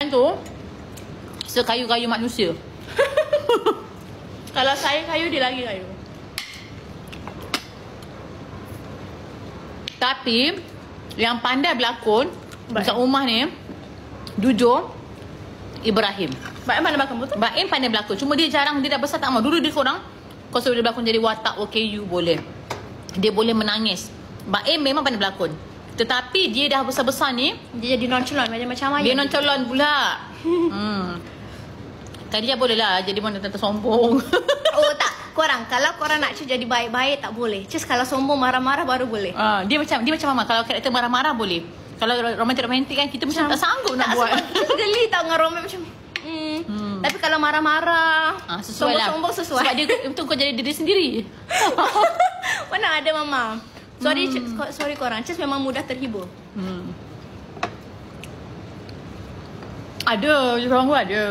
tu sekayu-kayu manusia. Kalau saya kayu, dia lagi kayu. Tapi yang pandai berlakon dekat rumah ni, jujur, Ibrahim. Baik mana belakang betul? Baim pandai berlakon. Cuma dia jarang, dia dah besar tak mau. Dulu dia seorang, kau suruh dia berlakon jadi watak OKU boleh. Dia boleh menangis. Baim memang pandai berlakon. Tetapi dia dah besar-besar ni, Dia jadi nonchalant macam ayah. dia nonchalant pula. Tadi dia boleh lah jadi mana tante sombong. Oh tak, korang kalau korang nak Cus jadi baik-baik tak boleh. Cus kalau sombong marah-marah baru boleh. Dia macam mama. Kalau karakter marah-marah boleh. Kalau romantik-romantik kan kita macam tak sanggup nak buat. Kita geli tau dengan romantik macam Tapi kalau marah-marah, sesuai lah. sombong-sombong sesuai. Sebab dia betul kau jadi diri sendiri. Mana ada mama. Sorry korang, Cus memang mudah terhibur. Ada, orang pun ada.